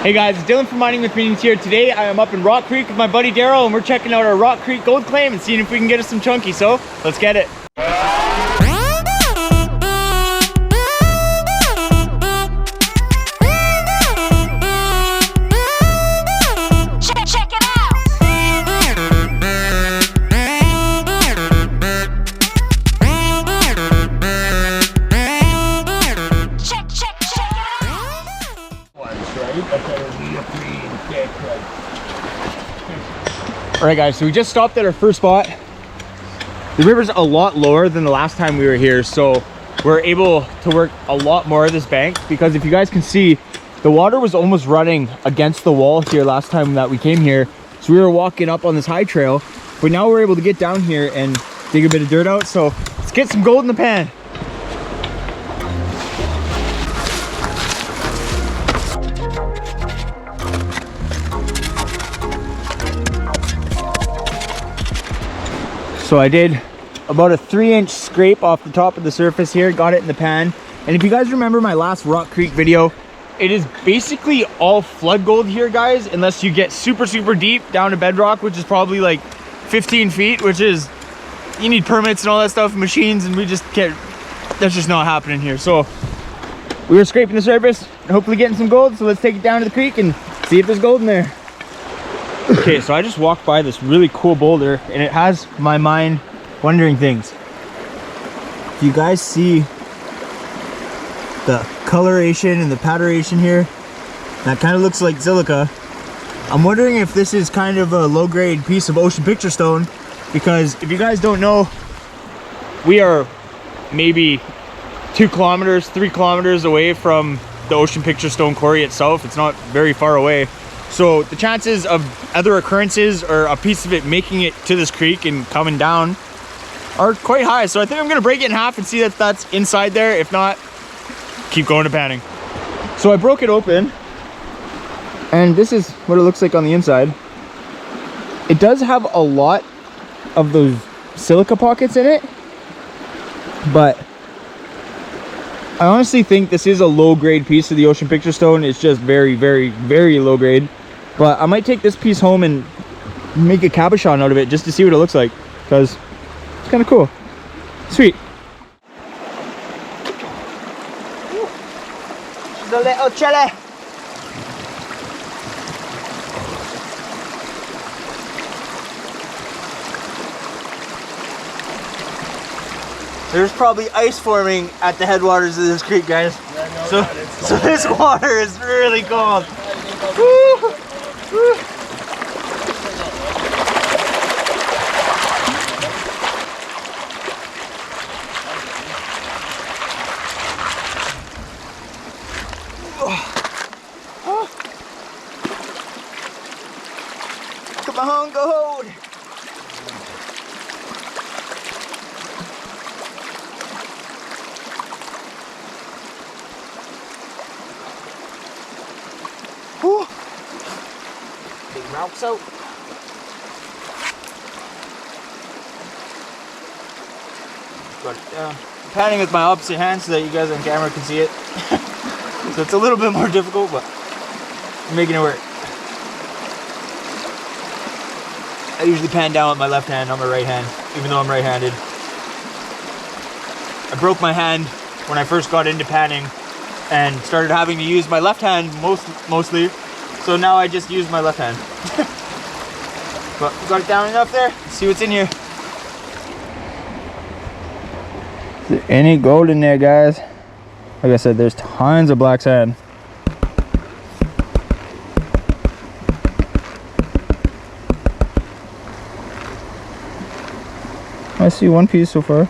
Hey guys, it's Dylan from Mining with Meanings here. Today I am up in Rock Creek with my buddy Daryl and we're checking out our Rock Creek gold claim and seeing if we can get us some chunky. So let's get it. Alright guys, so we just stopped at our first spot. The river's a lot lower than the last time we were here, so we're able to work a lot more of this bank, because if you guys can see, the water was almost running against the wall here last time that we came here. So we were walking up on this high trail, but now we're able to get down here and dig a bit of dirt out. So let's get some gold in the pan. So I did about a 3-inch scrape off the top of the surface here, got it in the pan. And if you guys remember my last Rock Creek video, it is basically all flood gold here, guys, unless you get super deep down to bedrock, which is probably like 15 feet, which is, you need permits and all that stuff, machines, and we just can't, that's just not happening here. So we were scraping the surface and hopefully getting some gold. So let's take it down to the creek and see if there's gold in there. Okay, so I just walked by this really cool boulder and it has my mind wondering things. If you guys see the coloration and the patternation here, that kind of looks like silica. I'm wondering if this is kind of a low-grade piece of ocean picture stone, because if you guys don't know, we are maybe 2 kilometers, 3 kilometers away from the ocean picture stone quarry itself. It's not very far away. So the chances of other occurrences or a piece of it making it to this creek and coming down are quite high. So I think I'm gonna break it in half and see if that's inside there. If not, keep going to panning. So I broke it open and this is what it looks like on the inside. It does have a lot of those silica pockets in it, but I honestly think this is a low grade piece of the ocean picture stone. It's just very low grade. But I might take this piece home and make a cabochon out of it just to see what it looks like, because it's kind of cool. Sweet. She's a little chilly. There's probably ice forming at the headwaters of this creek, guys. Yeah, so this water is really cold. Woo! Woo. Come on, gold. Whew. Big rocks out. Got it down. I'm panning with my opposite hand so that you guys on camera can see it. So it's a little bit more difficult, but I'm making it work. I usually pan down with my left hand on my right hand, even though I'm right-handed. I broke my hand when I first got into panning and started having to use my left hand mostly. So now I just use my left hand. But we got it down enough there. Let's see what's in here. Is there any gold in there, guys? Like I said, there's tons of black sand. I see one piece so far.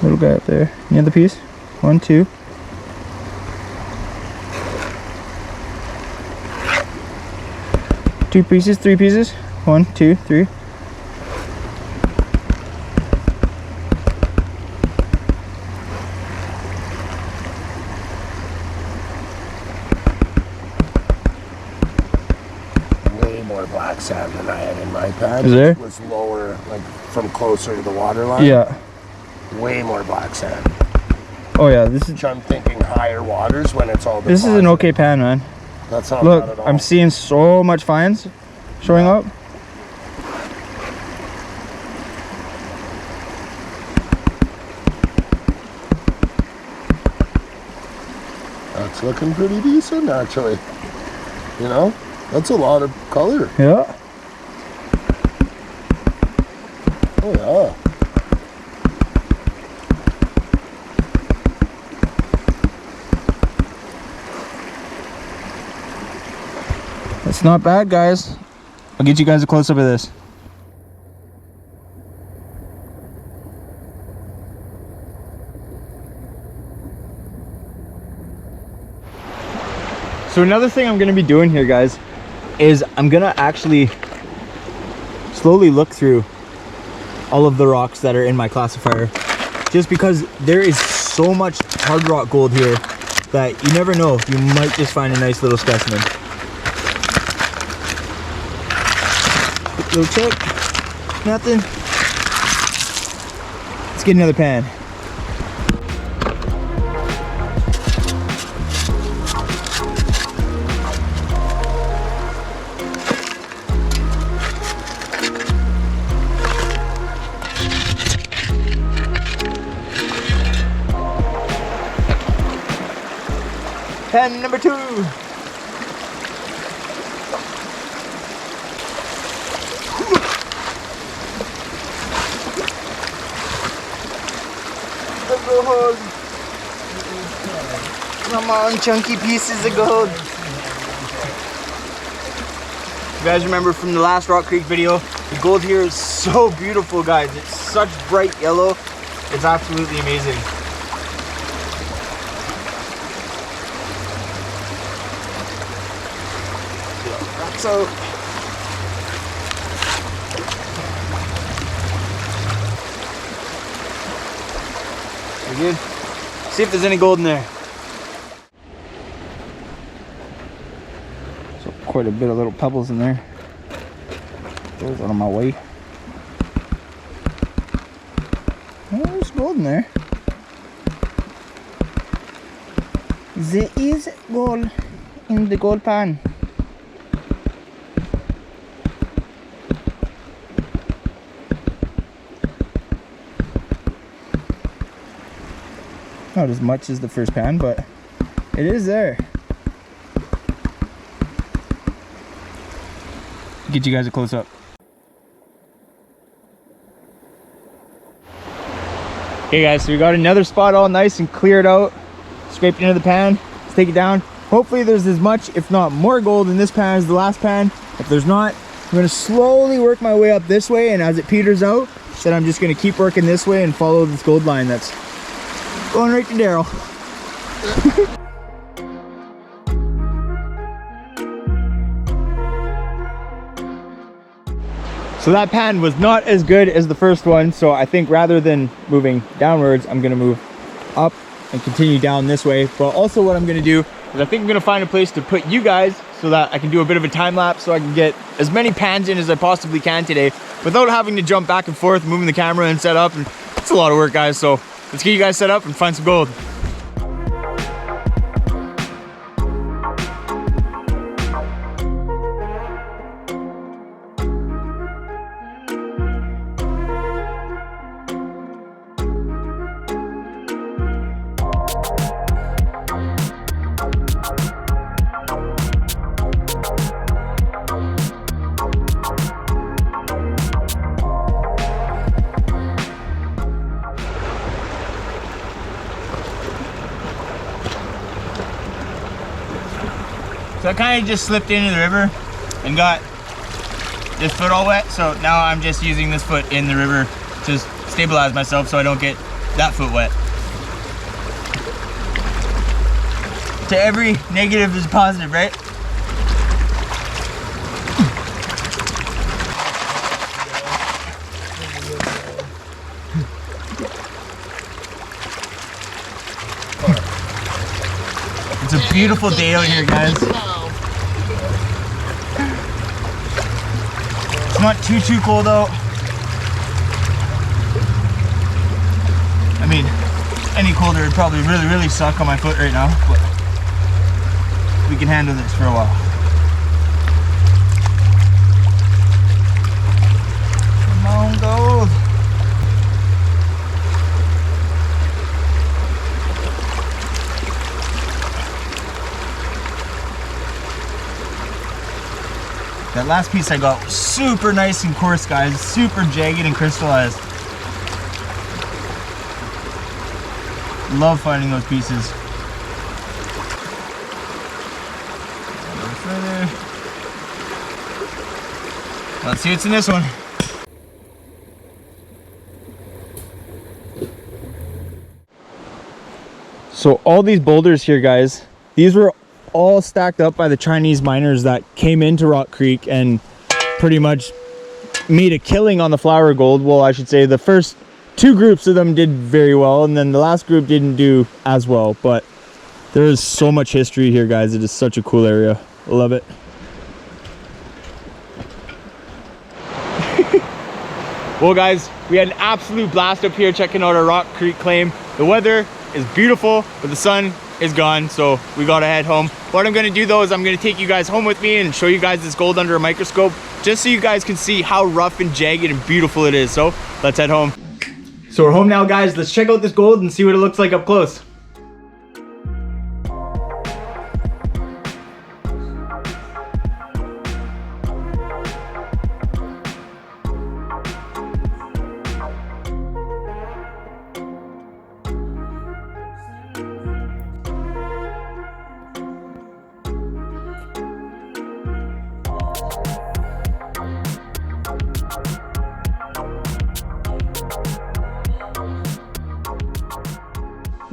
Little guy up there. Any other piece? 1, 2. Two pieces, 3 pieces. 1, 2, 3. Way more black sand than I had in my pad. Is there? It was lower, like from closer to the water line. Yeah. Way more black sand. Oh yeah, this is. Which I'm thinking higher waters when it's all. This is an okay pan, man. That's not Look, bad at all. I'm seeing so much fines showing up. That's looking pretty decent, actually. You know, that's a lot of color. Yeah. Oh yeah. It's not bad, guys. I'll get you guys a close-up of this. So another thing I'm gonna be doing here, guys, is I'm gonna actually slowly look through all of the rocks that are in my classifier, just because there is so much hard rock gold here that you never know, you might just find a nice little specimen. Quick little check, nothing. Let's get another pan. Pan number 2. The gold. Come on, chunky pieces of gold. You guys remember from the last Rock Creek video, the gold here is so beautiful, guys. It's such bright yellow. It's absolutely amazing. So we're good. See if there's any gold in there. So quite a bit of little pebbles in there. Those out of my way. Oh, there's gold in there. There is gold in the gold pan. Not as much as the first pan, but it is there. Get you guys a close up. Okay guys, so we got another spot all nice and cleared out. Scraped into the pan. Let's take it down. Hopefully there's as much, if not more gold in this pan as the last pan. If there's not, I'm gonna slowly work my way up this way, and as it peters out, then I'm just gonna keep working this way and follow this gold line that's going right to Daryl. So that pan was not as good as the first one, so I think rather than moving downwards, I'm gonna move up and continue down this way. But also what I'm gonna do is I think I'm gonna find a place to put you guys so that I can do a bit of a time lapse, so I can get as many pans in as I possibly can today without having to jump back and forth, moving the camera and set up. And it's a lot of work, guys, so let's get you guys set up and find some gold. So I kind of just slipped into the river and got this foot all wet. So now I'm just using this foot in the river to stabilize myself so I don't get that foot wet. To every negative is positive, right? It's a beautiful day out here, guys. It's not too cold out. I mean, any colder would probably really suck on my foot right now. But we can handle this for a while. Come on, gold. That last piece I got was super nice and coarse, guys. Super jagged and crystallized. Love finding those pieces. A little further. Let's see what's in this one. So all these boulders here, guys, these were all stacked up by the Chinese miners that came into Rock Creek and pretty much made a killing on the flower gold. Well, I should say the first two groups of them did very well, and then the last group didn't do as well, but there is so much history here, guys. It is such a cool area. I love it. Well, guys, we had an absolute blast up here checking out our Rock Creek claim. The weather is beautiful, but the sun is gone, so we gotta head home. What I'm gonna do though is I'm gonna take you guys home with me and show you guys this gold under a microscope, just so you guys can see how rough and jagged and beautiful it is. So let's head home. So we're home now, guys. Let's check out this gold and see what it looks like up close.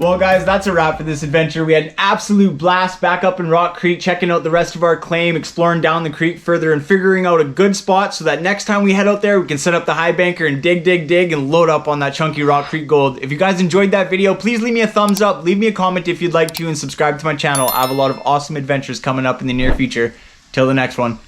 Well, guys, that's a wrap for this adventure. We had an absolute blast back up in Rock Creek, checking out the rest of our claim, exploring down the creek further, and figuring out a good spot so that next time we head out there, we can set up the high banker and dig, and load up on that chunky Rock Creek gold. If you guys enjoyed that video, please leave me a thumbs up, leave me a comment if you'd like to, and subscribe to my channel. I have a lot of awesome adventures coming up in the near future. Till the next one.